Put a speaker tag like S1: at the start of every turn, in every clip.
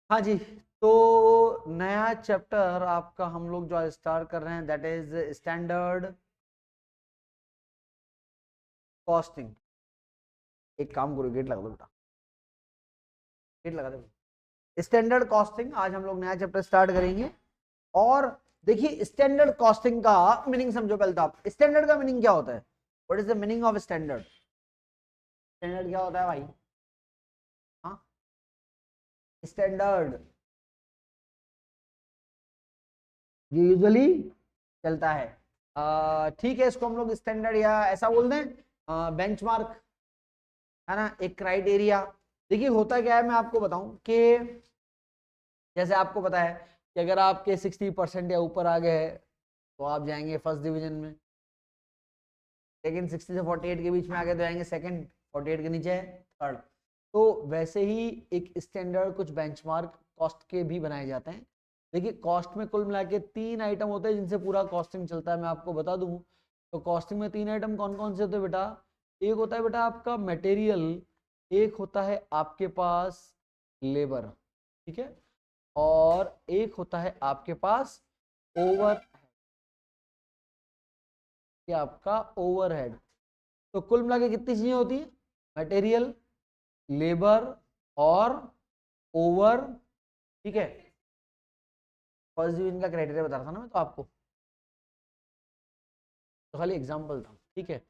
S1: हाँ जी, तो नया चैप्टर आपका हम लोग जो स्टार्ट कर रहे हैं दैट इज स्टैंडर्ड कॉस्टिंग। एक काम करो, गेट लगा दो बेटा, गेट लगा दो। स्टैंडर्ड कॉस्टिंग आज हम लोग नया चैप्टर स्टार्ट करेंगे। और देखिए, स्टैंडर्ड कॉस्टिंग का मीनिंग समझो पहले तो आप। स्टैंडर्ड का मीनिंग क्या होता है? What is the meaning of standard? Standard क्या होता है भाई? हाँ, स्टैंडर्ड जो यूजुअली चलता है। ठीक है, इसको हम लोग स्टैंडर्ड या ऐसा बोल दें बेंचमार्क, है ना, एक क्राइटेरिया। देखिए होता क्या है, मैं आपको बताऊं कि जैसे आपको पता है कि अगर आपके 60% या ऊपर आ गए तो आप जाएंगे फर्स्ट डिवीजन में, लेकिन 60 से 48 के बीच में आ गए तो जाएंगे सेकंड, 48 के नीचे है थर्ड। तो वैसे ही एक स्टैंडर्ड कुछ बेंचमार्क कॉस्ट के भी बनाए जाते हैं। देखिए कॉस्ट में कुल मिला के 3 आइटम होते हैं जिनसे पूरा कॉस्टिंग चलता है, मैं आपको बता दूं। तो कॉस्टिंग में 3 आइटम कौन कौन से होते हैं बेटा? एक होता है बेटा आपका मटेरियल, एक होता है आपके पास लेबर, ठीक है, और एक होता है आपके पास ओवर, आपका ओवरहेड। तो कुल मिला के कितनी चीजें होती है? मटेरियल, लेबर और ओवर, ठीक है। फर्स्ट डिवीजन का क्राइटेरिया बता रहा था ना मैं तो आपको, तो खाली एग्जांपल था, ठीक है।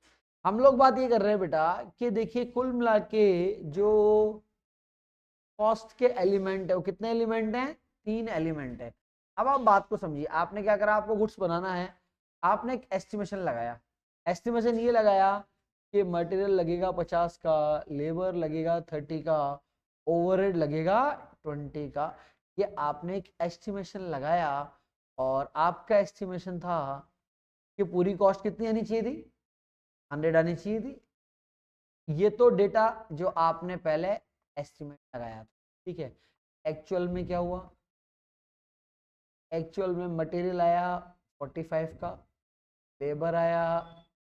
S1: हम लोग बात ये कर रहे हैं बेटा कि देखिए कुल मिला के जो कॉस्ट के एलिमेंट है वो कितने एलिमेंट हैं? 3 एलिमेंट है। अब आप बात को समझिए, आपने क्या करा, आपको गुड्स बनाना है, आपने एक एस्टिमेशन लगाया। एस्टिमेशन ये लगाया कि मटेरियल लगेगा 50 का, लेबर लगेगा 30 का, ओवरहेड लगेगा 20 का। ये आपने एक एस्टिमेशन लगाया और आपका एस्टिमेशन था कि पूरी कॉस्ट कितनी आनी चाहिए थी? 100 आनी चाहिए थी। ये तो डेटा जो आपने पहले एस्टिमेट लगाया था, ठीक है। एक्चुअल में क्या हुआ? एक्चुअल में मटेरियल आया 45 का, लेबर आया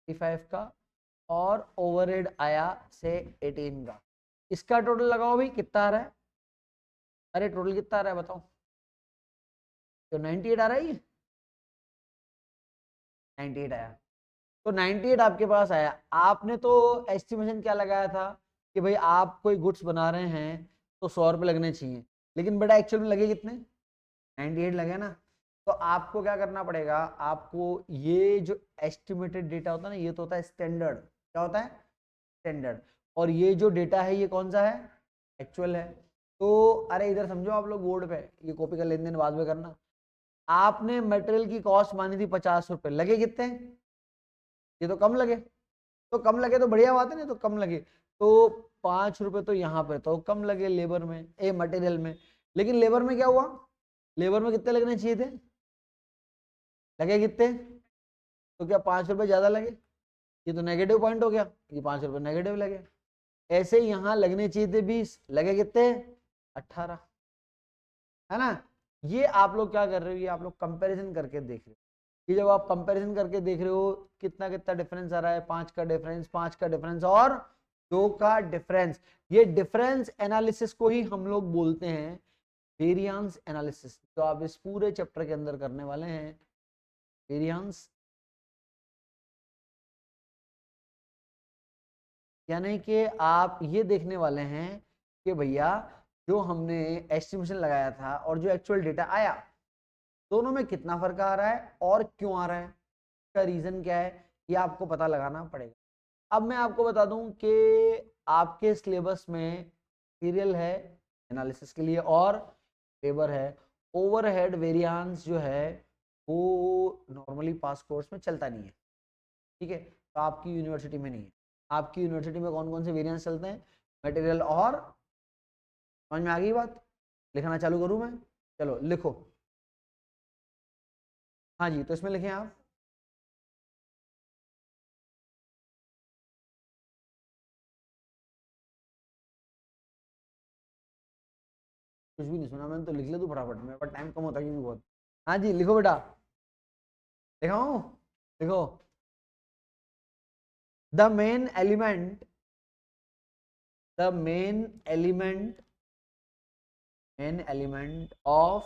S1: 55 का, और ओवरहेड आया से 18 का। इसका टोटल लगाओ भाई, कितना आ रहा है? अरे टोटल कितना आ रहा है बताओ? तो 98 आ रहा है ये, 98 आया। तो 98 आपके पास आया। आपने तो एस्टिमेशन क्या लगाया था कि भाई आप कोई गुड्स बना रहे हैं तो 100 रुपये लगने चाहिए, लेकिन बेटा एक्चुअल में लगे कितने? 98 लगे ना। तो आपको क्या करना पड़ेगा, आपको ये जो एस्टिमेटेड डेटा होता है ना, ये तो होता है स्टैंडर्ड। क्या होता है? स्टैंडर्ड। और ये जो डेटा है ये कौन सा है? एक्चुअल है। तो अरे इधर समझो आप लोग, बोर्ड पे ये कॉपी का लेन देन बाद में करना। आपने मटेरियल की कॉस्ट मानी थी 50 रुपए, लगे कितने? ये तो कम लगे। तो कम लगे तो बढ़िया बात है ना, तो कम लगे तो 5 रुपए तो यहाँ पे तो कम लगे लेबर में, ए मटेरियल में। लेकिन लेबर में क्या हुआ? लेबर में कितने लगने चाहिए थे? लगे कितने? तो क्या 5 रुपए ज्यादा लगे? ये तो नेगेटिव पॉइंट हो गया, ये 5 रुपए नेगेटिव लगे। ऐसे ही यहाँ लगने चाहिए थे 20, लगे कितने? 18, है ना। ये आप लोग क्या कर रहे हो, ये आप लोग कंपैरिजन करके देख रहे हो। ये जब आप कंपैरिजन करके देख रहे हो कितना कितना डिफरेंस आ रहा है, 5 का डिफरेंस, 5 का डिफरेंस और 2 का डिफरेंस। ये डिफरेंस एनालिसिस को ही हम लोग बोलते हैं वेरिएंस एनालिसिस, जो आप इस पूरे चैप्टर के अंदर करने वाले हैं, वेरिएंस। यानी कि आप ये देखने वाले हैं कि भैया जो हमने एस्टिमेशन लगाया था और जो एक्चुअल डेटा आया, दोनों में कितना फर्क आ रहा है और क्यों आ रहा है, इसका रीजन क्या है, ये आपको पता लगाना पड़ेगा। अब मैं आपको बता दूं कि आपके सिलेबस में मटीरियल है एनालिसिस के लिए और लेबर है। ओवरहेड वेरिएंस जो है वो नॉर्मली पास कोर्स में चलता नहीं है, ठीक है। तो आपकी यूनिवर्सिटी में नहीं है। आपकी यूनिवर्सिटी में कौन कौन से वेरिएंस चलते हैं? मटेरियल और, समझ में आ गई बात? लिखना चालू करूं मैं? चलो लिखो। हाँ जी, तो इसमें लिखें आप। कुछ भी नहीं सुना मैंने, तो लिख ले तू फटाफट, मेरे पास टाइम कम होता है क्योंकि बहुत। हाँ जी लिखो बेटा, लिखाओ, लिखो। The main element, the main element main element of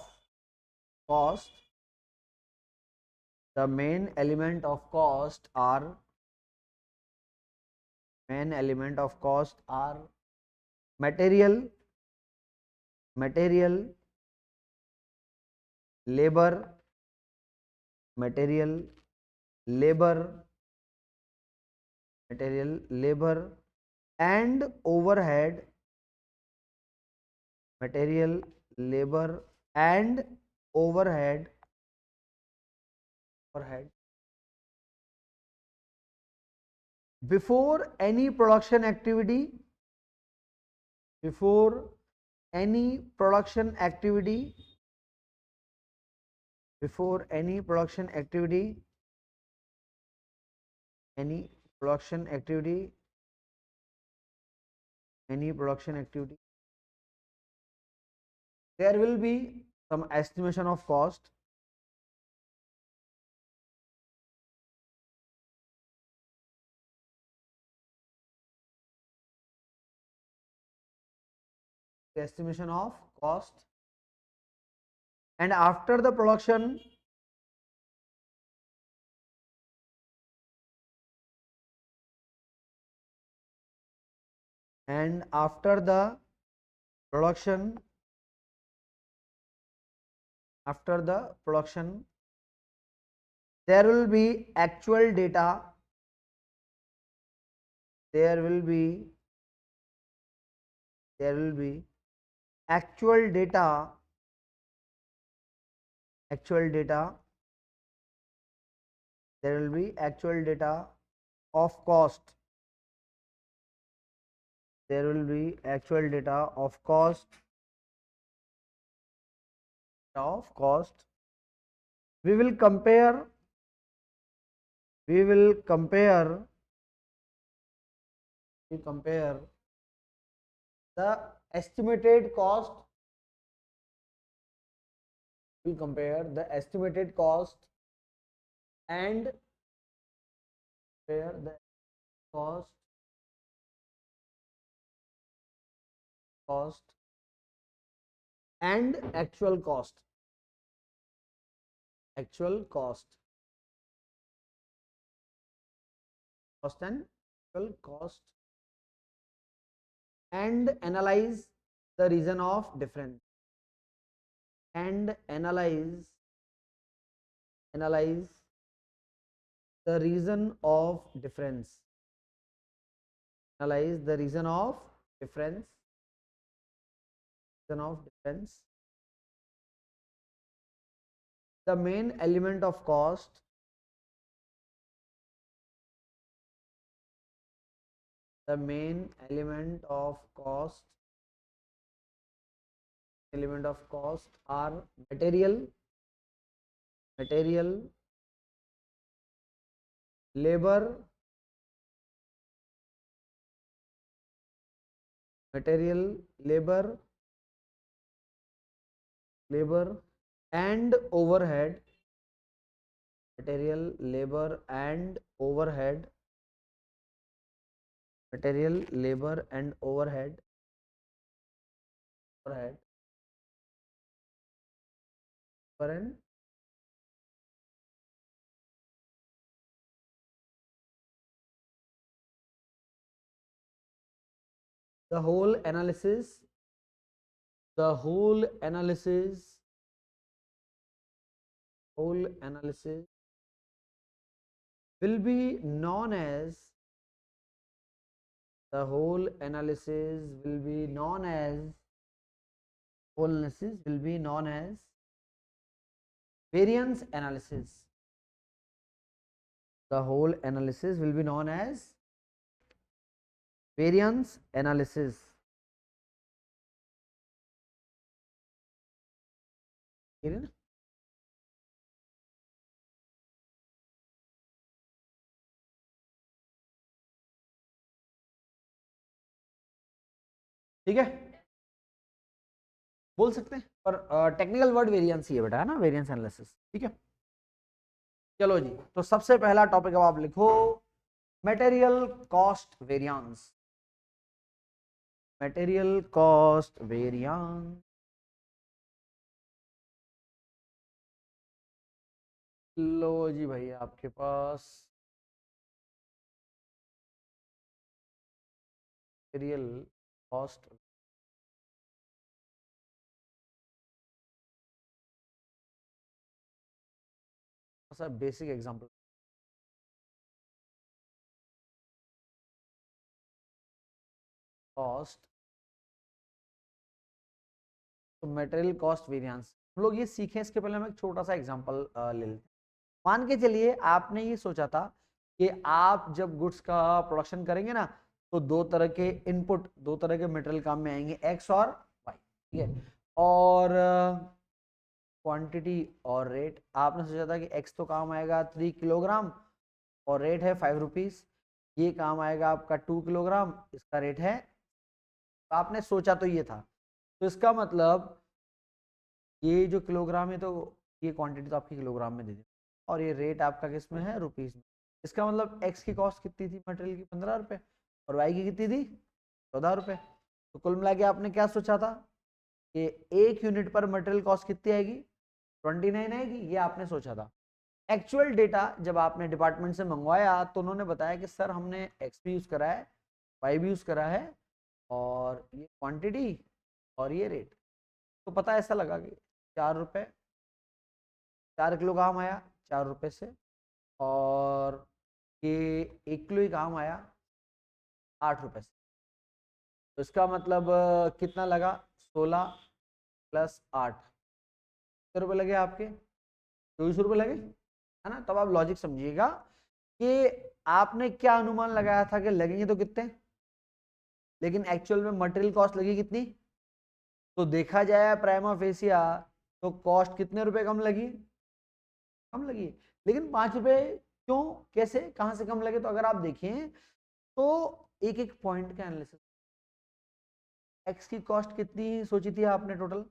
S1: cost, the main element of cost are material, labor, material, labor, and overhead, material, labor and overhead. Before any production activity, before any production activity, before any production activity, any production activity, any production activity, there will be some estimation of cost. Estimation of cost, and after the production, and after the production, after the production, there will be actual data, there will be actual data, actual data, there will be actual data of cost, there will be actual data of cost, we will compare, we compare the estimated cost, we compare the estimated cost and compare the cost and actual cost, cost and actual cost, and analyze the reason of difference, and analyze the reason of difference, analyze the reason of difference, the main element of cost, the main element of cost are material, labor, and overhead, material, labor and overhead, material, labor and overhead, and the whole analysis will be known as, the whole analysis will be known as, variance analysis, the whole analysis will be known as variance analysis. ठीक है ना? ठीक है, बोल सकते हैं, पर technical word variance ही है बेटा, है ना, वेरिएंस एनालिसिस। ठीक है, चलो जी, तो सबसे पहला टॉपिक अब आप लिखो, material cost variance, material cost variance, लो जी भैया आपके पास material cost, sir basic example, cost तो मटेरियल कॉस्ट वेरिएंस हम लोग ये सीखें। इसके पहले हम एक छोटा सा एग्जांपल ले लेते हैं। मान के चलिए आपने ये सोचा था कि आप जब गुड्स का प्रोडक्शन करेंगे ना, तो दो तरह के इनपुट, दो तरह के मटेरियल काम में आएंगे, एक्स और वाई, ठीक है। और क्वांटिटी और रेट, आपने सोचा था कि एक्स तो काम आएगा 3 किलोग्राम और रेट है 5 रुपीज, ये काम आएगा आपका 2 किलोग्राम, इसका रेट है, तो आपने सोचा तो ये था। तो इसका मतलब ये जो किलोग्राम है, तो ये क्वांटिटी तो आपकी किलोग्राम में दे दी, और ये रेट आपका किस में है, रुपीज में। इसका मतलब एक्स की कॉस्ट कितनी थी मटेरियल की, 15 रुपए, और वाई की कितनी थी, 14 रुपए। तो कुल मिला के आपने क्या सोचा था कि 1 यूनिट पर मटेरियल कॉस्ट कितनी आएगी, 29 आएगी, ये आपने सोचा था। एक्चुअल डेटा जब आपने डिपार्टमेंट से मंगवाया तो उन्होंने बताया कि सर हमने एक्स भी यूज करा है, वाई भी यूज करा है, और ये क्वांटिटी और ये रेट, तो पता ऐसा लगा कि 4 रुपए, 4 किलो काम आया 4 रुपए से, और ये 1 किलो ही काम आया 8 रुपए से। तो इसका मतलब कितना लगा, 16 + 8 कितने रुपए लगे आपके, 24 रुपए लगे, है ना। तब आप लॉजिक समझिएगा कि आपने क्या अनुमान लगाया था कि लगेंगे तो कितने, लेकिन एक्चुअल में मटेरियल कॉस्ट लगी कितनी। तो देखा जाए प्राइमा फेसिया तो कॉस्ट कितने रुपए कम लगी, कम लगी, लेकिन 5 रुपए क्यों, कैसे, कहां से कम लगे। तो अगर आप देखें तो एक एक पॉइंट का एनालिसिस, एक्स की कॉस्ट कितनी सोची थी आपने टोटल,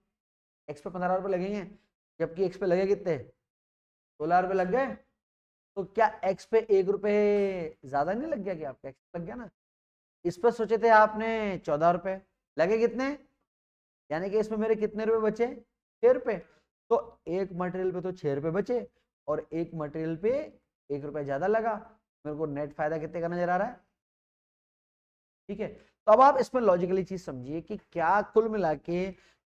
S1: एक्स पे 15 रुपए लगेंगे, जबकि एक्स पे लगे कितने, 16 रुपए लग गए। तो क्या एक्स पे 1 रुपए ज्यादा नहीं लग गया, कि आपका एक्स लग गया ना। इस पर सोचे थे आपने 14 रुपए, लगे कितने, यानी कि इसमें मेरे कितने रुपए बचे, 6 रुपए। तो एक मटेरियल पे तो 6 रुपए बचे, और एक मटेरियल पे 1 रुपए ज्यादा लगा, मेरे को नेट फायदा कितने का नजर आ रहा है, ठीक है। तो अब आप इसमें लॉजिकली चीज समझिए कि क्या कुल मिला के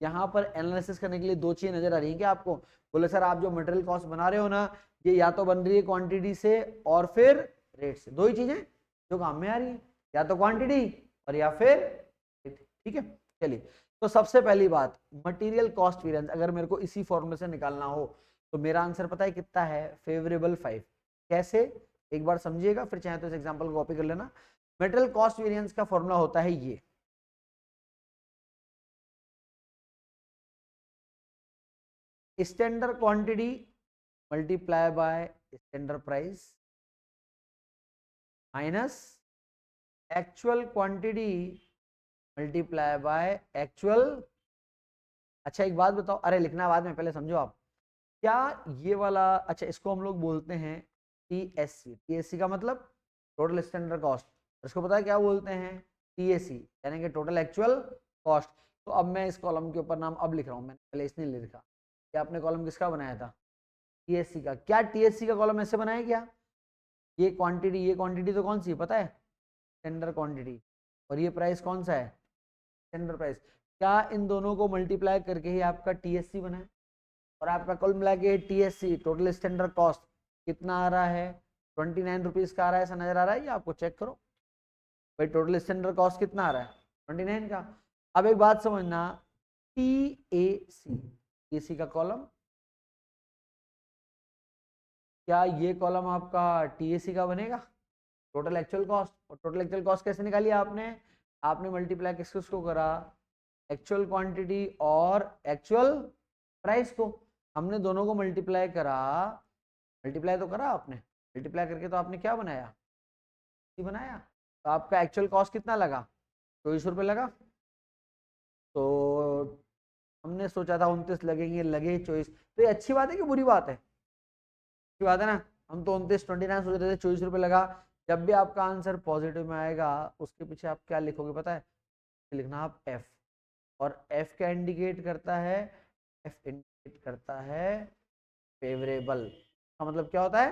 S1: यहाँ पर एनालिसिस करने के लिए दो चीजें नजर आ रही है क्या आपको। बोले सर आप जो मटेरियल कॉस्ट बना रहे हो ना, ये या तो बन रही है क्वांटिटी से और फिर रेट से, दो ही चीजें जो काम में आ रही है, या तो क्वांटिटी और या फिर रेट, ठीक है। चलिए, तो सबसे पहली बात, मटेरियल कॉस्ट वेरिएंस अगर मेरे को इसी फॉर्मूले से निकालना हो तो मेरा आंसर पता है कितना है, फेवरेबल 5। कैसे, एक बार समझिएगा, फिर चाहे तो इस एग्जांपल को कॉपी कर लेना। मटेरियल कॉस्ट वेरिएंस का फॉर्मूला होता है ये, standard quantity multiply by standard price minus actual quantity multiply by actual. अच्छा एक बात बताओ, अरे लिखना बाद में, पहले समझो आप, क्या ये वाला, अच्छा इसको हम लोग बोलते हैं टीएससी, टीएससी का मतलब टोटल स्टैंडर्ड कॉस्ट, इसको पता है क्या बोलते हैं, टीएससी, यानी कि टोटल एक्चुअल कॉस्ट। तो अब मैं इस कॉलम के ऊपर नाम अब लिख रहा हूँ, मैंने पहले इसने लिखा कि आपने कॉलम किसका बनाया था, टीएससी का। क्या टीएससी का कॉलम ऐसे बनाया क्या, ये क्वांटिटी तो कौन सी है पता है, स्टैंडर्ड क्वांटिटी, और ये प्राइस कौन सा है, स्टैंडर्ड प्राइस। क्या इन दोनों को मल्टीप्लाई करके ही आपका टीएससी बना है, और आपका कुल मिला के टीएससी टोटल स्टैंडर्ड कॉस्ट कितना आ रहा है, 29 रुपीज का आ रहा है, ऐसा नजर आ रहा है, ये आपको चेक करो भाई, टोटल स्टैंडर्ड कॉस्ट कितना आ रहा है, 29 का। अब एक बात समझना, टी ए सी का कॉलम, क्या ये कॉलम आपका टीएसी का बनेगा, टोटल एक्चुअल कॉस्ट। और टोटल एक्चुअल कॉस्ट कैसे निकाली आपने, आपने मल्टीप्लाई किस किसको करा, एक्चुअल क्वांटिटी और एक्चुअल प्राइस को, हमने दोनों को मल्टीप्लाई करा, मल्टीप्लाई तो करा आपने, मल्टीप्लाई करके तो आपने क्या बनाया, बनाया। तो आपका एक्चुअल कॉस्ट कितना लगा, 24 रुपये लगा। तो हमने सोचा था 29 लगेंगे, लगे 24। तो ये अच्छी बात है कि बुरी बात है, अच्छी बात है ना। हम तो 29 सोच रहे थे, 24 रुपये लगा। जब भी आपका आंसर पॉजिटिव में आएगा उसके पीछे आप क्या लिखोगे पता है, लिखना आप एफ, और एफ क्या इंडिकेट करता है, एफ इंडिकेट करता है फेवरेबल, का मतलब क्या होता है,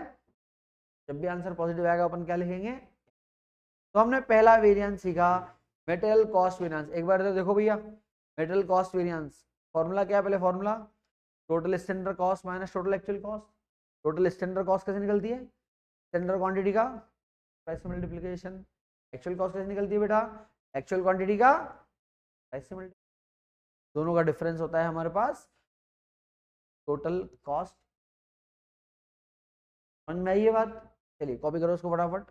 S1: जब भी आंसर पॉजिटिव आएगा अपन क्या लिखेंगे। तो हमने पहला वेरिएंस सीखा मेटेरियल कॉस्ट वेरिएंस। एक बार तो देखो भैया, मेटेरियल कॉस्ट वेरिएंस फॉर्मूला क्या है, पहले formula total standard cost minus total actual cost. Total standard cost कैसे निकलती है, स्टैंडर्ड क्वांटिटी का प्राइस से मल्टीप्लिकेशन। एक्चुअल कॉस्ट कैसे निकलती है बेटा, एक्चुअल क्वांटिटी का प्राइस से मल्टीप्लिकेशन। दोनों का डिफरेंस होता है हमारे पास टोटल कॉस्ट। समझ में आई ये बात, चलिए कॉपी करो उसको फटाफट।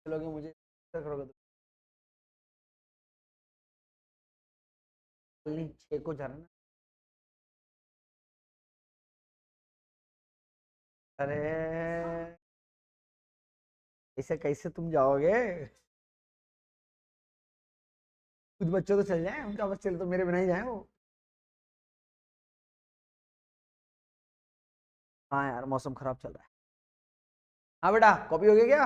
S1: चलोगे मुझे करोगे तो नहीं, 6 को जाना। अरे ऐसे कैसे तुम जाओगे, कुछ बच्चे तो चल जाए, उनका बच्चे तो मेरे बिना ही जाए वो। हाँ यार मौसम खराब चल रहा है। हाँ बेटा कॉपी हो गया क्या।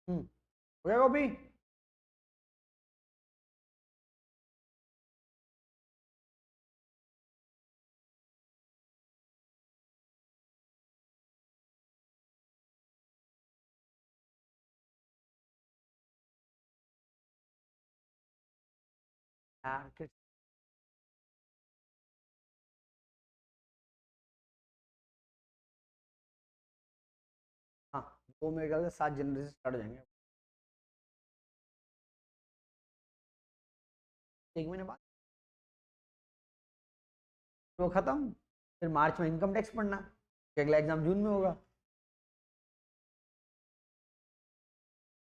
S1: हो गया कॉपी। यार हाँ, वो मेरे ख्याल से 7 जनवरी से स्टार्ट हो जाएंगे, 1 महीने बाद। तो खत्म, फिर मार्च में इनकम टैक्स पढ़ना, अगला एग्जाम जून में होगा।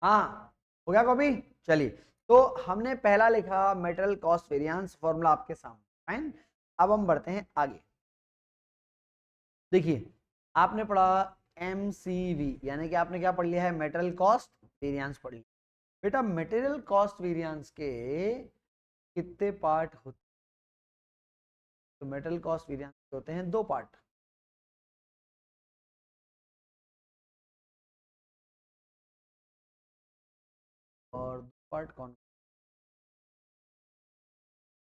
S1: हाँ हो गया कॉपी। चलिए, तो हमने पहला लिखा मेटेरियल कॉस्ट वेरिएंस, फॉर्मूला आपके सामने, फाइन। अब हम बढ़ते हैं आगे। देखिए आपने पढ़ा एमसीवी, यानी कि आपने क्या पढ़ लिया है, मेटेरियल कॉस्ट वेरिएंस पढ़ लिया। बेटा मेटेरियल कॉस्ट वेरिएंस के कितने पार्ट होते हैं, तो मेटेरियल कॉस्ट वेरिएंस होते हैं 2 पार्ट। और 2 पार्ट कौन,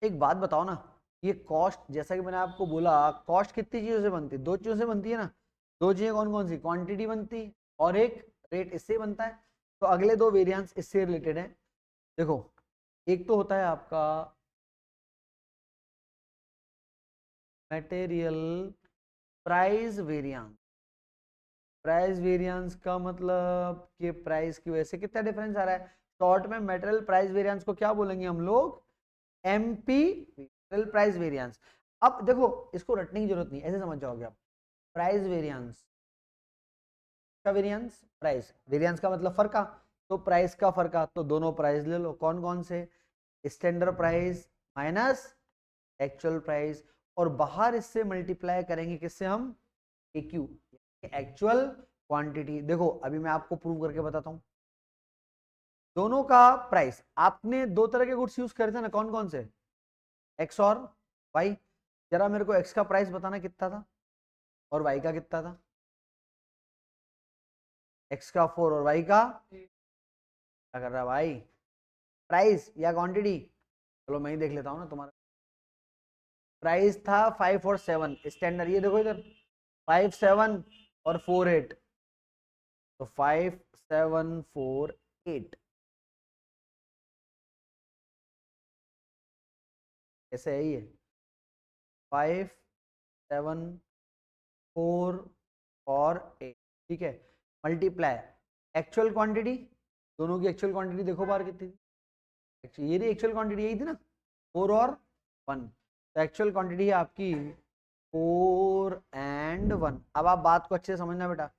S1: एक बात बताओ ना, ये कॉस्ट जैसा कि मैंने आपको बोला, कॉस्ट कितनी चीजों से बनती है, 2 चीजों से बनती है ना। 2 चीजें कौन कौन सी, क्वांटिटी बनती है और एक रेट, इससे बनता है। तो अगले 2 वेरिएंस इससे रिलेटेड है। देखो एक तो होता है आपका material price variance. Price variance का मतलब कि प्राइस की वजह से कितना डिफरेंस आ रहा है। शॉर्ट में मटेरियल प्राइस वेरिएंस को क्या बोलेंगे हम लोग, एमपी, मटेरियल प्राइस वेरिएंस। अब देखो इसको रटने की जरूरत नहीं, ऐसे समझ जाओगे आप। प्राइस वेरिएंस का वेरिएंस, प्राइस वेरिएंस का मतलब फर्क। तो प्राइस का फर्क, तो दोनों प्राइस ले लो, कौन कौन से, standard price minus actual price, और बाहर इससे मल्टीप्लाई करेंगे किससे हम, एक्यू, एक्चुअल क्वांटिटी। देखो अभी मैं आपको प्रूव करके बताता हूं। दोनों का प्राइस, आपने 2 तरह के गुड्स यूज करे थे ना, कौन कौन से, एक्स और वाई। जरा मेरे को एक्स का प्राइस बताना कितना था और वाई का कितना था। एक्स का 4 और वाई का, क्या कर रहा है भाई, प्राइस या क्वांटिटी। चलो मैं ही देख लेता हूँ ना तुम्हारा। प्राइस था 5 और 7 स्टैंडर्ड, ये देखो इधर 5 7 और 4 8, तो 5 7 4 8 ऐसे है ये 5 7 4 और 8, ठीक है। मल्टीप्लाई एक्चुअल क्वांटिटी, दोनों की एक्चुअल क्वांटिटी देखो बाहर कितनी थी, ये एक्चुअल क्वांटिटी यही थी ना 4 और 1, तो एक्चुअल क्वांटिटी है आपकी 4 एंड 1। अब आप बात को अच्छे से समझना बेटा,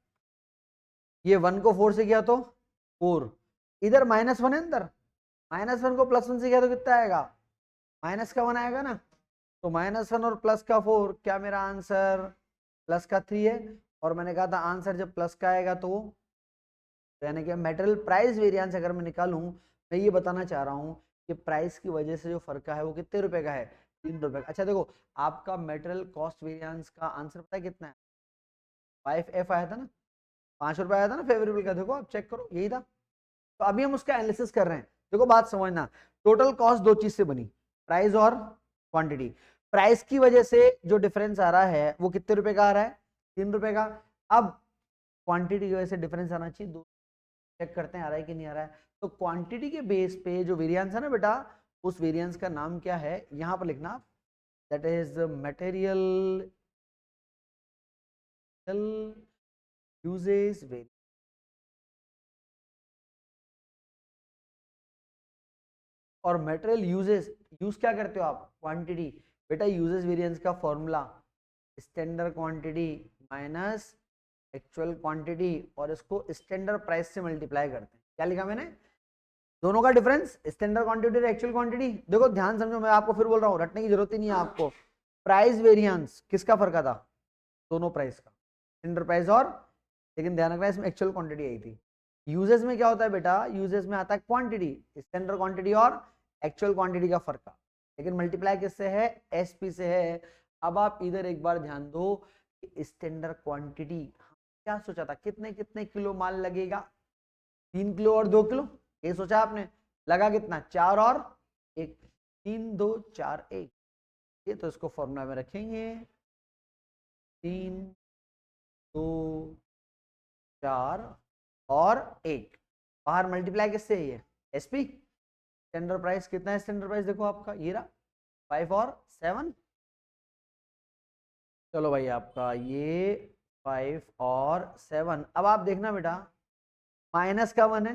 S1: ये 1 को 4 से किया तो 4, इधर -1 है अंदर, -1 को +1 से किया तो कितना आएगा, माइनस का 1 आएगा ना, तो -1 और प्लस का 4, क्या मेरा आंसर प्लस का 3 है। और मैंने कहा था आंसर जब प्लस का आएगा तो यानी कि मेटेरियल प्राइस वेरिएंस अगर मैं निकालूं, मैं ये बताना चाह रहा हूं कि प्राइस की वजह से जो फर्क है वो कितने रुपए का है, 3 रुपए का। अच्छा देखो, आपका मेटेरियल कॉस्ट वेरिएंस का आंसर पता है कितना है, 5F आया था ना, 5 रुपए आया था ना फेवरेबल का, देखो आप चेक करो यही था। तो अभी हम उसका एनालिसिस कर रहे हैं, देखो बात समझना, टोटल कॉस्ट दो चीज से बनी, प्राइस और क्वांटिटी। प्राइस की वजह से जो डिफरेंस आ रहा है वो कितने रुपए का आ रहा है, 3 रुपए का। अब क्वांटिटी की वजह से डिफरेंस आना चाहिए, दो चेक करते हैं आ रहा है कि नहीं आ रहा है। तो क्वांटिटी के बेस पे जो वेरिएंस है ना बेटा, उस वेरिएंस का नाम क्या है, यहां पर लिखना, that is material usages variance. और मटेरियल यूजेस, यूज क्या करते हो आप, क्वांटिटी। बेटा यूजेस वेरिएंस का formula standard quantity minus actual quantity, और इसको स्टैंडर्ड प्राइस से मल्टीप्लाई करते हैं। क्या लिखा मैंने, दोनों का डिफरेंस स्टैंडर्ड क्वांटिटी और एक्चुअल क्वांटिटी। देखो ध्यान समझो, मैं आपको फिर बोल रहा हूँ, रटने की जरूरत ही नहीं है आपको। प्राइस वेरिएंस किसका फर्क था, दोनों प्राइस का, स्टैंडर्ड प्राइस और, लेकिन ध्यान रखना इसमें एक्चुअल क्वांटिटी आई थी। यूजेस में क्या होता है बेटा, यूजेस में आता है क्वांटिटी, स्टैंडर्ड क्वांटिटी और एक्चुअल क्वांटिटी का फर्क, लेकिन मल्टीप्लाई किससे है, एसपी से है। अब आप इधर एक बार ध्यान दो कि स्टैंडर्ड क्वांटिटी क्या सोचा था, कितने कितने किलो माल लगेगा, 3 किलो और 2 किलो, ये सोचा आपने, लगा कितना, 4 और 1, 3 2 4 1, ये तो इसको फॉर्मूला में रखेंगे, 3 2 4 और 1, बाहर मल्टीप्लाई किससे है ये, एसपी। स्टैंडर्ड प्राइस कितना है, स्टैंडर्ड प्राइस देखो आपका ये रहा 5 और 7, चलो भाई आपका ये 5 और 7। अब आप देखना बेटा, माइनस का 1 है,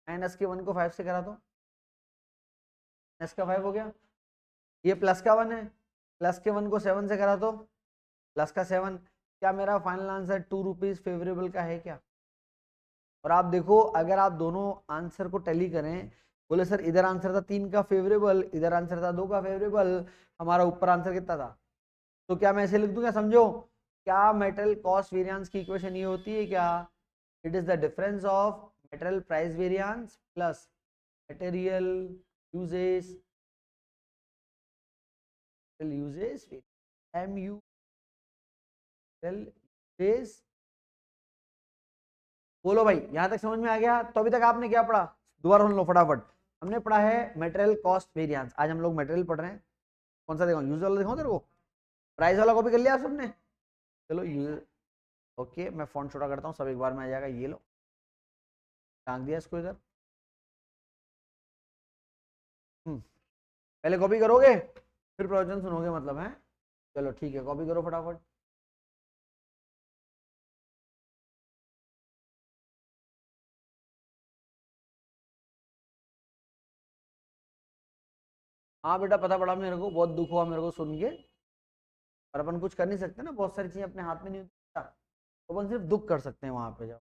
S1: माइनस के 1 को 5 से करा दो, माइनस का 5 हो गया। ये प्लस का 1 है, प्लस के 1 को 7 से करा दो, प्लस का 7। क्या मेरा फाइनल आंसर 2 रुपीज फेवरेबल का है क्या। और आप देखो, अगर आप दोनों आंसर को टैली करें, बोले सर इधर आंसर था 3 का फेवरेबल, इधर आंसर था 2 का फेवरेबल, हमारा ऊपर आंसर कितना था, तो क्या मैं ऐसे लिख दूं, क्या समझो, क्या मेटेरियल कॉस्ट वेरिएंस की इक्वेशन ये होती है क्या, it is the difference of material price variance plus material usage, usage M U L usage. बोलो भाई यहां तक समझ में आ गया, तो अभी तक आपने क्या पढ़ा, दोबारा सुन लो फटाफट। हमने पढ़ा है मटेरियल कॉस्ट वेरिएंस, आज हम लोग मटेरियल पढ़ रहे हैं, कौन सा दिखाऊं, यूज वाला दिखाऊं तेरे को, प्राइस वाला कॉपी कर लिया सबने, चलो यूज, ओके मैं फॉन्ट छोटा करता हूँ, सब एक बार में आ जाएगा, ये लो टांग दिया इसको इधर। पहले कॉपी करोगे फिर प्रवचन सुनोगे मतलब है, चलो ठीक है कॉपी करो फटाफट। हाँ बेटा पता पड़ा मेरे को, बहुत दुख हुआ मेरे को सुन के, पर अपन कुछ कर नहीं सकते ना, बहुत सारी चीजें अपने हाथ में नहीं होती, तो अपन सिर्फ दुख कर सकते हैं वहां पे जाओ।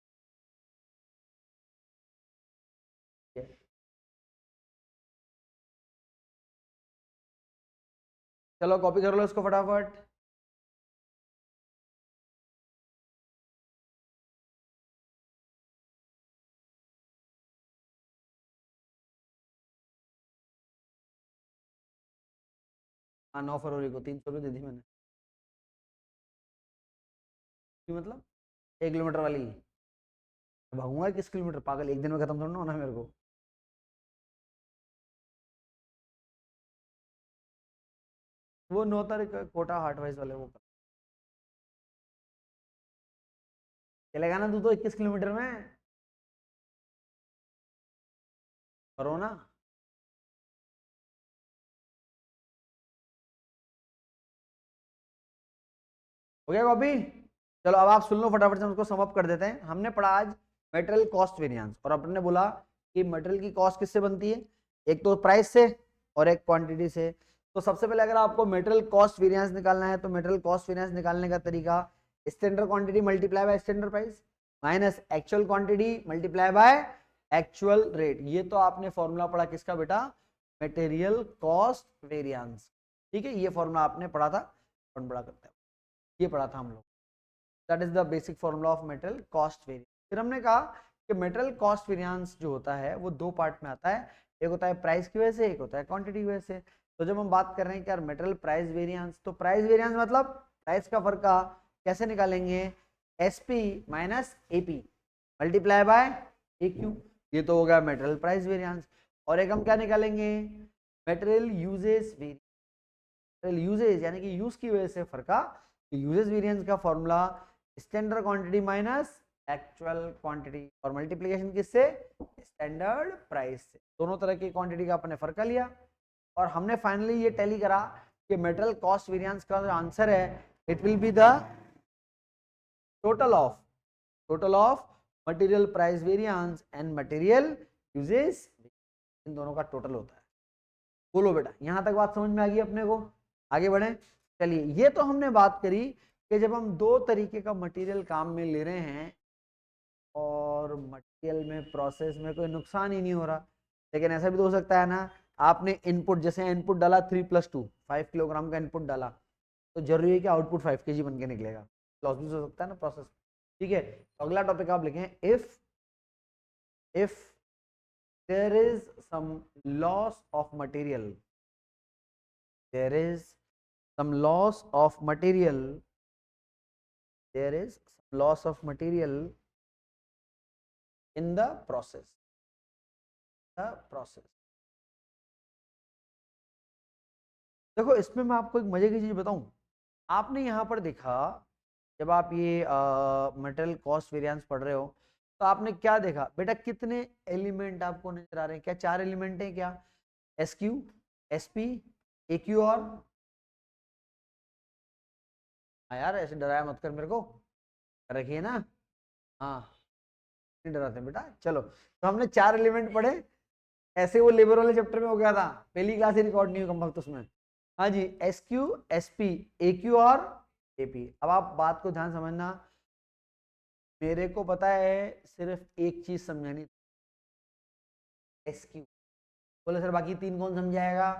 S1: चलो कॉपी कर लो इसको फटाफट। हाँ 9 फरवरी को 300 रुपये दे दी मैंने, की मतलब 1 किलोमीटर वाली, भागूंगा किस किलोमीटर, पागल एक दिन में खत्म थोड़ा ना होना मेरे को। वो 9 तारीख का कोटा हाट वाइज वाले वो चलेगा ना, तू तो 21 किलोमीटर में करो ना। हो गया कॉपी? चलो अब आप सुन लो फटाफट से, उसको सम अप कर देते हैं। हमने पढ़ा आज मटेरियल कॉस्ट वेरिएंस, और अपन ने बोला कि मटेरियल की कॉस्ट किससे बनती है, एक तो प्राइस से और एक क्वांटिटी से। तो सबसे पहले अगर आपको मटेरियल कॉस्ट वेरिएंस निकालना है तो मटेरियल कॉस्ट वेरिएंस निकालने का तरीका, standard quantity multiply by standard price minus actual quantity multiply by actual rate. ये तो आपने फॉर्मूला पढ़ा किसका बेटा, मटेरियल कॉस्ट वेरिएंस। ठीक है, ये फॉर्मूला आपने पढ़ा था, कौन बड़ा करता है, ये पढ़ा था हम लोग। That is the basic formula of material cost variance. फिर हमने कहा कि मटेरियल कॉस्ट वेरिएंस जो होता है वो दो पार्ट में आता है, एक होता है प्राइस की वजह से, एक होता है क्वांटिटी की वजह से। तो जब हम बात कर रहे हैं कि यार मटेरियल प्राइस वेरिएंस, तो प्राइस वेरिएंस मतलब प्राइस का फर्क का कैसे निकालेंगे, SP minus AP multiply by AQ, ये तो हो गया मटेरियल प्राइस वेरिएंस। और एक हम क्या निकालेंगे, material usages variance, material usages यानी कि यूज की वजह से फर्क का, यूजेस वेरिएंस का formula standard quantity minus actual quantity, और मल्टीप्लिकेशन किससे, स्टैंडर्ड प्राइस से। दोनों तरह की क्वांटिटी का अपने फर्क कर लिया, और हमने फाइनली ये टैली करा कि मटेरियल कॉस्ट वेरिएंस का जो आंसर है it will be the total of material price variance and material usages, इन दोनों का टोटल होता है। बोलो बेटा, यहां तक बात समझ में आ गई अपने को, आगे बढ़े। चलिए, ये तो हमने बात करी कि जब हम दो तरीके का मटेरियल काम में ले रहे हैं और मटेरियल में प्रोसेस में कोई नुकसान ही नहीं हो रहा, लेकिन ऐसा भी तो हो सकता है ना, आपने इनपुट, जैसे इनपुट डाला 3+2 5 किलोग्राम का इनपुट डाला, तो जरूरी है कि आउटपुट 5 kg बन के निकलेगा, लॉस भी हो सकता है ना प्रोसेस। ठीक है, तो अगला टॉपिक आप लिखें, if there is some loss of material, there is some loss of material, there is some loss of material in the process, देखो इसमें मैं आपको एक मजे की चीज बताऊं, आपने यहाँ पर देखा, जब आप ये मटेरियल कॉस्ट वेरिएंस पढ़ रहे हो तो आपने क्या देखा बेटा, कितने एलिमेंट आपको नजर आ रहे हैं, क्या 4 एलिमेंट है क्या, एस क्यू, एस पी, ए क्यू, और हाँ यार ऐसे डराया मत कर मेरे को, रखिए ना, हाँ नहीं डराते बेटा। चलो, तो हमने 4 एलिमेंट पढ़े, ऐसे वो लेबर वाले चैप्टर में हो गया था, पहली क्लास ही रिकॉर्ड नहीं हुई कम वक्त उसमें। हाँ जी, एस क्यू, एस पी, ए क्यू और ए पी। अब आप बात को ध्यान समझना, मेरे को पता है सिर्फ एक चीज समझानी, एस क्यू, बोले सर बाकी 3 कौन समझाएगा,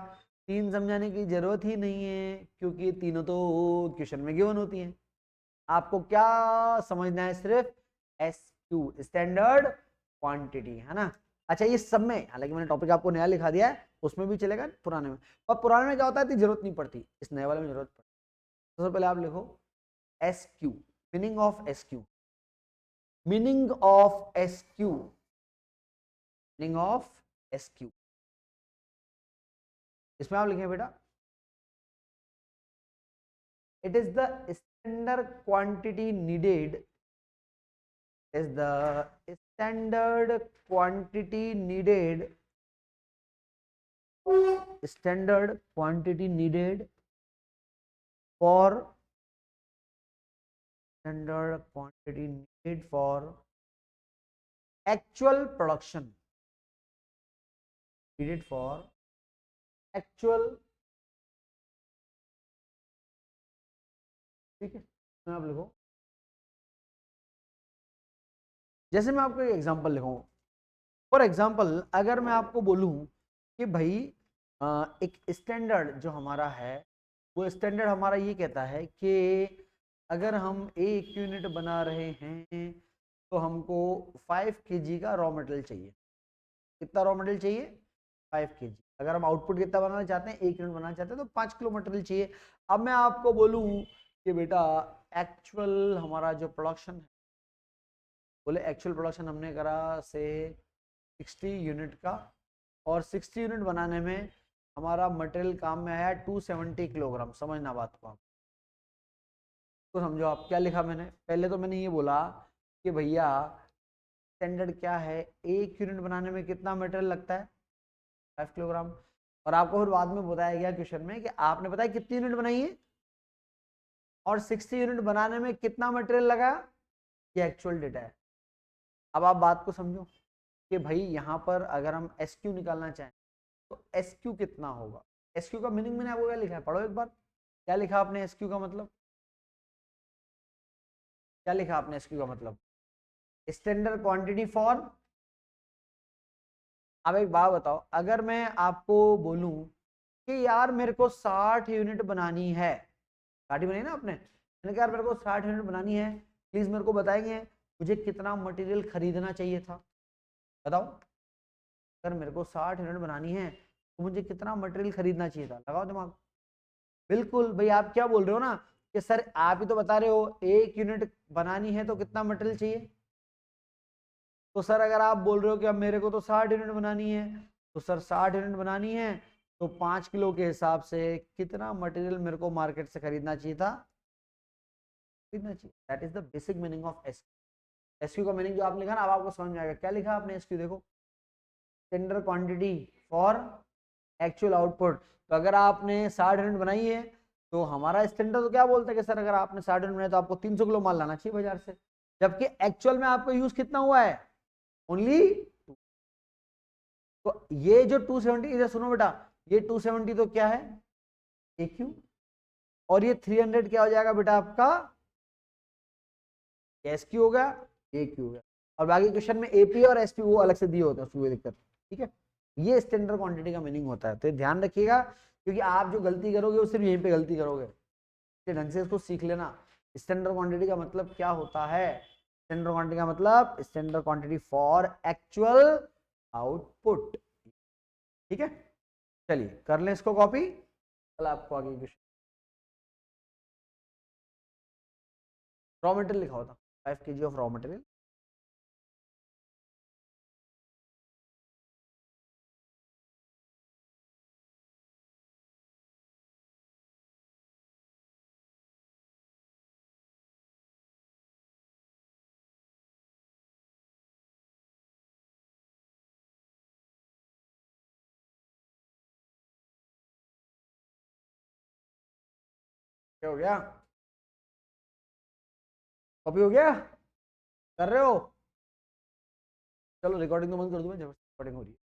S1: 3 समझाने की जरूरत ही नहीं है क्योंकि तीनों तो क्वेश्चन में गिवन होती हैं। आपको क्या समझना है, सिर्फ एस क्यू, स्टैंडर्ड क्वांटिटी, है ना। अच्छा, ये सब में हालांकि मैंने टॉपिक आपको नया लिखा दिया है, उसमें भी चलेगा पुराने में, पर पुराने में क्या होता है, इतनी जरूरत नहीं पड़ती, इस नए वाले में जरूरत पड़ती। सबसे पहले आप लिखो S Q, meaning of S Q, meaning of S Q, meaning of S Q, इसमें आप लिखें बेटा, it is the standard quantity needed, is the standard quantity needed, standard quantity needed for, standard quantity needed for actual production, needed for actual, ठीक है, आप लिखो, जैसे मैं आपको एक एग्जांपल लिखूं, फॉर एग्जांपल अगर मैं आपको बोलूं कि भाई एक स्टैंडर्ड जो हमारा है, वो स्टैंडर्ड हमारा ये कहता है कि अगर हम एक यूनिट बना रहे हैं तो हमको 5 kg का रॉ मटेरियल चाहिए। कितना रॉ मटेरियल चाहिए, 5 kg। अगर हम आउटपुट कितना बनाना चाहते हैं, 1 यूनिट बनाना चाहते हैं तो 5 किलो मटेरियल चाहिए। अब मैं आपको बोलूं कि बेटा एक्चुअल हमारा जो प्रोडक्शन है, बोले एक्चुअल प्रोडक्शन हमने करा से 60 यूनिट का, और 60 यूनिट बनाने में हमारा मटेरियल काम में आया 270 किलोग्राम। समझना बात को, आप तो समझो, आप क्या लिखा मैंने, पहले तो मैंने ये बोला कि भैया स्टैंडर्ड क्या है, 1 यूनिट बनाने में कितना मटेरियल लगता है, 5 किलोग्राम। और आपको फिर बाद में बताया गया क्वेश्चन में कि आपने बताया कितनी यूनिट बनाई है और 60 यूनिट बनाने में कितना मटेरियल लगा, ये एक्चुअल डेटा है। अब आप बात को समझो कि भाई यहाँ पर अगर हम एस क्यू निकालना चाहें तो एस क्यू कितना होगा। एस क्यू का मीनिंग मैंने आपको क्या लिखा है, पढ़ो एक बार। क्या लिखा आपने एस क्यू का मतलब, क्या लिखा आपने एस क्यू का मतलब, स्टैंडर्ड क्वांटिटी फॉर। अब एक बात बताओ, अगर मैं आपको बोलूं कि यार मेरे को 60 यूनिट बनानी है, 60 बनाई ना आपने, मैंने कहा यार मेरे को 60 यूनिट बनानी है, प्लीज मेरे को बताएंगे मुझे कितना मटेरियल खरीदना चाहिए था, बताओ। अगर मेरे को 60 यूनिट बनानी है तो मुझे कितना मटेरियल खरीदना चाहिए था, लगाओ दिमाग। बिल्कुल भाई, आप क्या बोल रहे हो ना कि सर आप ही तो बता रहे हो 1 यूनिट बनानी है तो कितना मटेरियल चाहिए। तो सर अगर आप बोल रहे हो कि अब मेरे को तो 60 यूनिट बनानी है, तो सर 60 यूनिट बनानी है तो 5 किलो के हिसाब से कितना मटेरियल मेरे को मार्केट से खरीदना चाहिए था, खरीदना चाहिए। That is the basic meaning of SQ. SQ का मीनिंग जो आप लिखा ना, अब आपको समझ में आएगा। क्या लिखा आपने एसक्यू, देखो, standard quantity for actual output. तो अगर आपने 60 यूनिट बनाई है तो हमारा स्टैंडर्ड तो क्या बोलता है कि सर अगर आपने 60 यूनिट बनाई तो आपको 300 किलो माल लाना चाहिए बाजार से, जबकि एक्चुअल में आपको यूज कितना हुआ है, ओनली। तो ये जो 270, इधर सुनो बेटा, ये 270 तो क्या है, AQ, और ये 300 क्या हो जाएगा बेटा आपका, SQ हो गया, AQ हो गया। और बाकी क्वेश्चन में AP और SP वो अलग से दिए होते हैं, उसकी कोई दिक्कत, ठीक है। ये स्टैंडर्ड क्वांटिटी का मीनिंग होता है, तो ये ध्यान रखिएगा, क्योंकि आप जो गलती करोगे वो सिर्फ यहीं पे गलती करोगे। ढंग से इसको सीख लेना। स्टैंडर्ड क्वांटिटी का मतलब क्या होता है, स्टैंडर्ड क्वांटिटी का मतलब standard quantity for actual output, ठीक है। चलिए कर लें इसको कॉपी, कल आपको आगे क्वेश्चन। रॉ मटेरियल लिखा होता 5 kg ऑफ रॉ मटेरियल। क्या हो गया, कॉपी हो गया, कर रहे हो। चलो रिकॉर्डिंग तो बंद कर दूं मैं, जब रिकॉर्डिंग हो रही है।